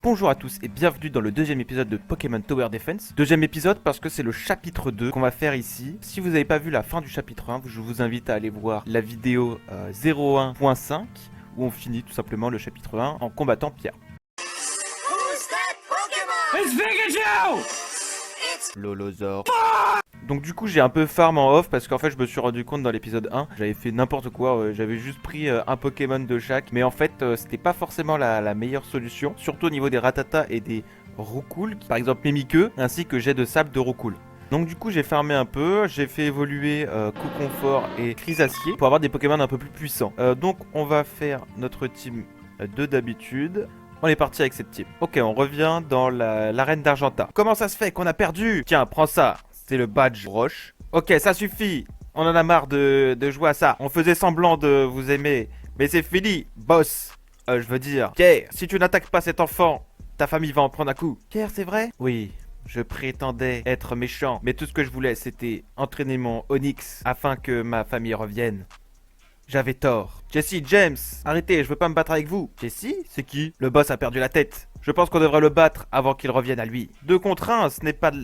Bonjour à tous et bienvenue dans le deuxième épisode de Pokémon Tower Defense. Deuxième épisode parce que c'est le chapitre 2 qu'on va faire ici. Si vous n'avez pas vu la fin du chapitre 1, je vous invite à aller voir la vidéo 01.5 où on finit tout simplement le chapitre 1 en combattant Pierre. Who's that Pokemon? It's Pikachu! It's Lolosaur. Donc du coup j'ai un peu farm en off parce qu'en fait je me suis rendu compte dans l'épisode 1 j'avais fait n'importe quoi, j'avais juste pris un Pokémon de chaque. Mais en fait c'était pas forcément la meilleure solution, surtout au niveau des Rattata et des Roucoule, par exemple Mimikyu, ainsi que jet de sable de Roucoule. Donc du coup j'ai farmé un peu, j'ai fait évoluer Coup Confort et Crisacier pour avoir des Pokémon un peu plus puissants. Donc on va faire notre team de d'habitude. On est parti avec cette team. Ok, on revient dans l'arène d'Argenta. Comment ça se fait qu'on a perdu? Tiens, prends ça. C'est le badge Roche. Ok, ça suffit. On en a marre de jouer à ça. On faisait semblant de vous aimer. Mais c'est fini, boss. Je veux dire. Pierre, si tu n'attaques pas cet enfant, ta famille va en prendre un coup. Pierre, c'est vrai? Oui. Je prétendais être méchant. Mais tout ce que je voulais, c'était entraîner mon Onix afin que ma famille revienne. J'avais tort. Jesse, James, arrêtez, je veux pas me battre avec vous. Jesse, c'est qui? Le boss a perdu la tête. Je pense qu'on devrait le battre avant qu'il revienne à lui. 2 contre 1,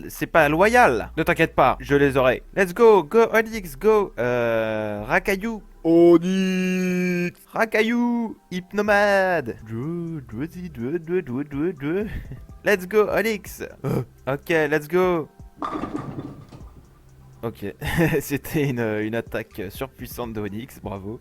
c'est pas loyal. Ne t'inquiète pas, je les aurai. Let's go, go Onyx, go. Rakayu. Onyx. Rakayu. Hypnomade. Let's go Onyx. Ok, let's go. Ok, c'était une attaque surpuissante de Onyx, bravo.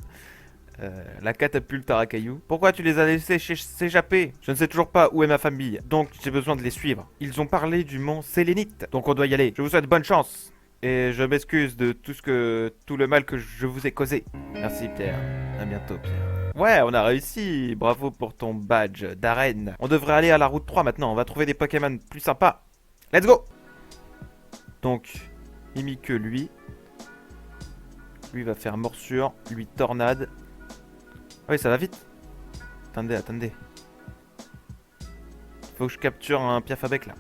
La catapulte à Rakayu. Pourquoi tu les as laissés s'échapper? Je ne sais toujours pas où est ma famille, donc j'ai besoin de les suivre. Ils ont parlé du mont Sélénite, donc on doit y aller. Je vous souhaite bonne chance. Et je m'excuse de tout le mal que je vous ai causé. Merci Pierre. À bientôt Pierre. Ouais, on a réussi. Bravo pour ton badge d'arène. On devrait aller à la route 3 maintenant. On va trouver des Pokémon plus sympas. Let's go. Donc, Mimikyu lui. Lui va faire morsure. Lui tornade. Ah oui, ça va vite. Attendez. Faut que je capture un Piafabec là.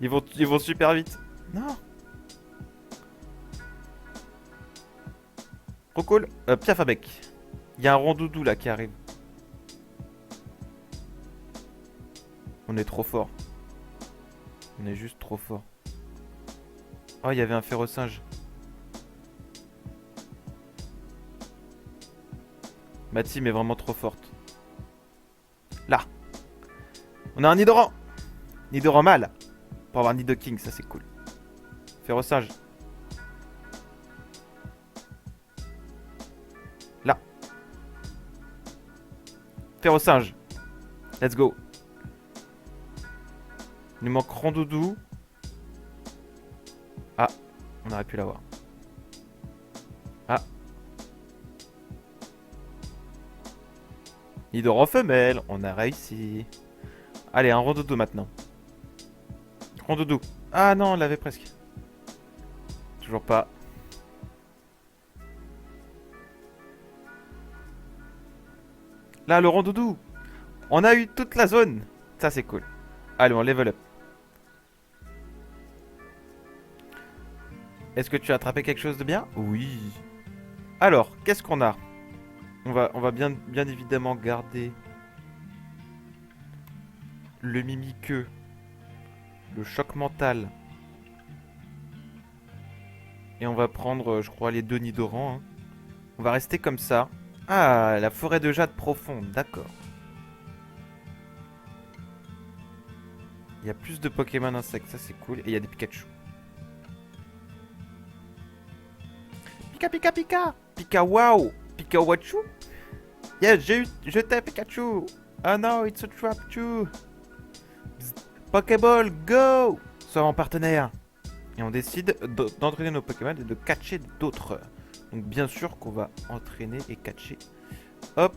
Ils vont super vite. Non. Trop cool. Piafabec. Il y a un Rondoudou là qui arrive. On est trop fort. On est juste trop fort. Oh, il y avait un Férocinge. Ma team est vraiment trop forte. Là. On a un Nidoran. Nidoran mâle. Pour avoir Nidoking, ça c'est cool. Férocinge. Là. Férocinge. Let's go. Il nous manque Rondoudou. Ah, on aurait pu l'avoir. Ah. Nidoran femelle, on a réussi. Allez, un Rondoudou maintenant. Rondoudou. Ah non, on l'avait presque. Toujours pas. Là, le Rondoudou. On a eu toute la zone. Ça, c'est cool. Allez, on level up. Est-ce que tu as attrapé quelque chose de bien? Oui. Alors, qu'est-ce qu'on a? On va bien évidemment garder le Mimikyu, le choc mental. Et on va prendre, je crois, les 2 Nidoran. Hein. On va rester comme ça. Ah, la forêt de jade profonde, d'accord. Il y a plus de Pokémon insectes, ça c'est cool. Et il y a des Pikachu. Pika Pika Pika Pika wow Pika Wachu. Yes, je t'ai Pikachu. Oh no, it's a trap too. Pokéball, go. Sois mon partenaire. Et on décide d'entraîner nos Pokémon et de catcher d'autres. Donc bien sûr qu'on va entraîner et catcher. Hop,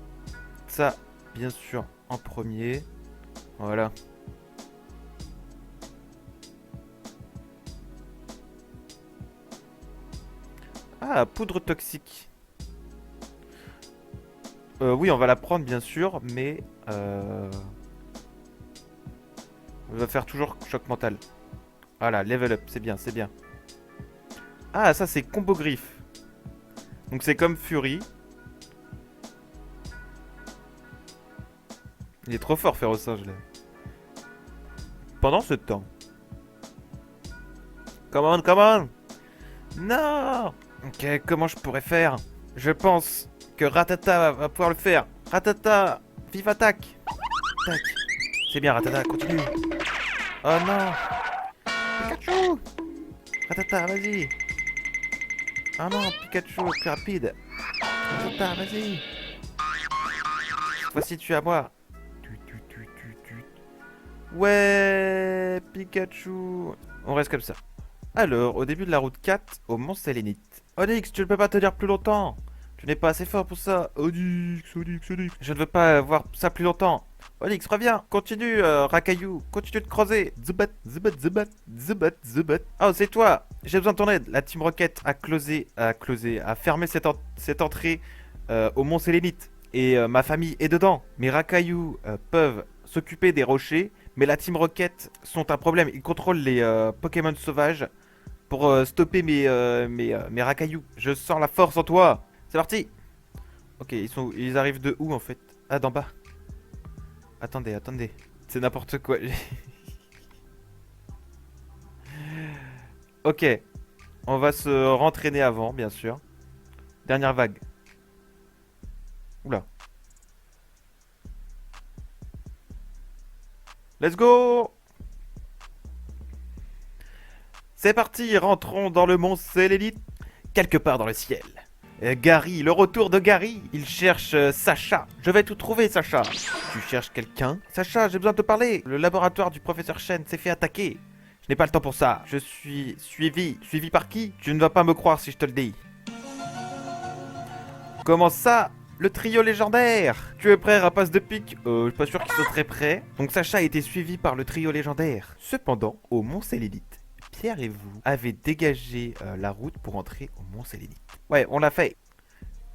ça, bien sûr, en premier. Voilà. Ah, poudre toxique. Oui, on va la prendre bien sûr, mais on va faire toujours choc mental. Voilà, level up, c'est bien, c'est bien. Ah, ça c'est combo griffe. Donc c'est comme Fury. Il est trop fort, Férocinge, là. Pendant ce temps. Come on, come on! Non! Ok, comment je pourrais faire? Je pense que Ratata va pouvoir le faire. Ratata, vive attaque! Tac. C'est bien, Ratata, continue. Oh non! Pikachu! Ratata, vas-y! Oh non, Pikachu, plus rapide! Ratata, vas-y! Voici, tu es à moi! Ouais, Pikachu! On reste comme ça. Alors, au début de la route 4, au Mont Sélénite. Onyx, tu ne peux pas tenir plus longtemps. Tu n'es pas assez fort pour ça. Onyx, Onyx, Onyx. Je ne veux pas voir ça plus longtemps. Onyx, reviens. Continue, Rakaillou. Continue de creuser. Zubat, zubat, zubat, zubat, zubat. Oh, c'est toi. J'ai besoin de ton aide. La Team Rocket a fermé cette entrée au Mont Sélénite. Et ma famille est dedans. Mes Rakaillou peuvent s'occuper des rochers. Mais la Team Rocket sont un problème. Ils contrôlent les Pokémon sauvages pour stopper mes Rakaillou. Je sens la force en toi. C'est parti. Ok, ils arrivent de où en fait? Ah, d'en bas. Attendez, attendez. C'est n'importe quoi. Ok. On va se rentraîner avant, bien sûr. Dernière vague. Oula. Let's go! C'est parti, rentrons dans le mont Sélénite, quelque part dans le ciel. Gary, le retour de Gary. Il cherche Sacha. Je vais tout trouver, Sacha. Tu cherches quelqu'un? Sacha, j'ai besoin de te parler. Le laboratoire du professeur Shen s'est fait attaquer. Je n'ai pas le temps pour ça. Je suis suivi. Suivi par qui? Tu ne vas pas me croire si je te le dis. Comment ça? Le trio légendaire! Tu es prêt, rapace de pique? Je suis pas sûr qu'ils soient très prêts. Donc Sacha a été suivi par le trio légendaire. Cependant, au Mont Sélénite, Pierre et vous avez dégagé la route pour entrer au Mont Sélénite. Ouais, on l'a fait.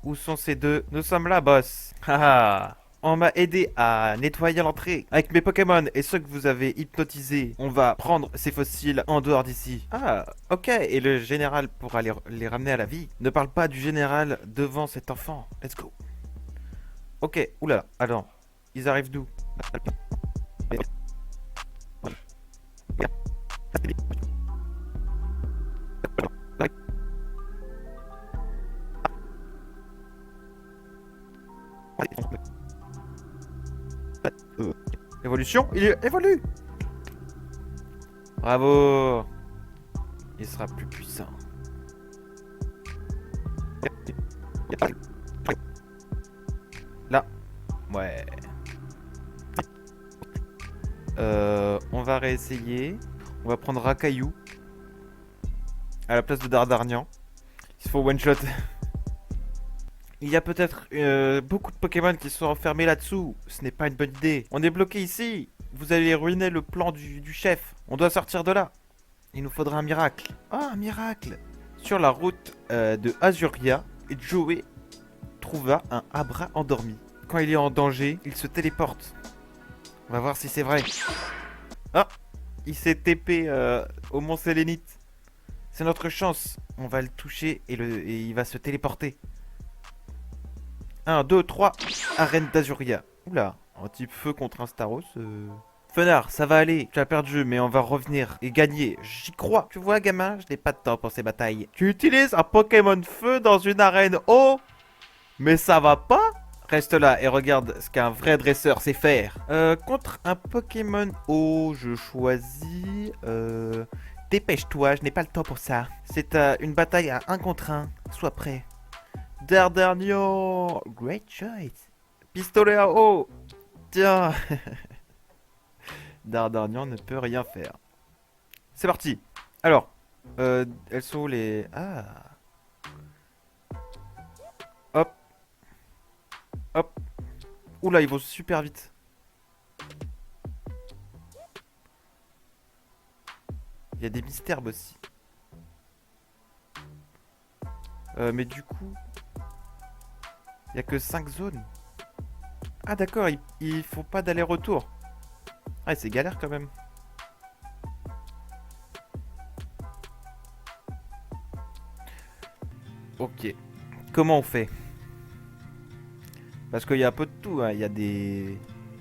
Où sont ces deux? Nous sommes là, boss. Haha. On m'a aidé à nettoyer l'entrée. Avec mes Pokémon et ceux que vous avez hypnotisés, on va prendre ces fossiles en dehors d'ici. Ah, ok. Et le général pourra les ramener à la vie. Ne parle pas du général devant cet enfant. Let's go. Ok, oula, alors, ils arrivent d'où? Évolution, il évolue. Bravo. Il sera plus puissant. Là. Ouais. On va réessayer. On va prendre Rakaillou à la place de Dardarnian. Il faut one shot. Il y a peut-être beaucoup de Pokémon qui sont enfermés là-dessous. Ce n'est pas une bonne idée. On est bloqué ici. Vous allez ruiner le plan du chef. On doit sortir de là. Il nous faudra un miracle. Ah, un miracle. Sur la route de Azuria, Joey trouva un Abra endormi. Quand il est en danger, il se téléporte. On va voir si c'est vrai. Ah, il s'est TP au Mont Sélénite. C'est notre chance. On va le toucher et il va se téléporter. 1, 2, 3. Arène d'Azuria. Oula, un type feu contre un Staros. Fenard, ça va aller. Tu as perdu, mais on va revenir et gagner. J'y crois. Tu vois, gamin, je n'ai pas de temps pour ces batailles. Tu utilises un Pokémon feu dans une arène eau? Mais ça va pas? Reste là et regarde ce qu'un vrai dresseur sait faire. Contre un Pokémon eau, je choisis... Dépêche-toi, je n'ai pas le temps pour ça. C'est une bataille à 1 contre 1. Sois prêt. Dardarnian! Great choice. Pistolet à eau. Tiens. Dardarnian ne peut rien faire. C'est parti. Alors, elles sont où les... Ah. Hop. Hop. Oula, ils vont super vite. Il y a des mystères aussi. Mais du coup... Il y a que 5 zones. Ah d'accord, il faut pas d'aller-retour. Ah, c'est galère quand même. Ok. Comment on fait? Parce qu'il y a un peu de tout, hein. Il y a des...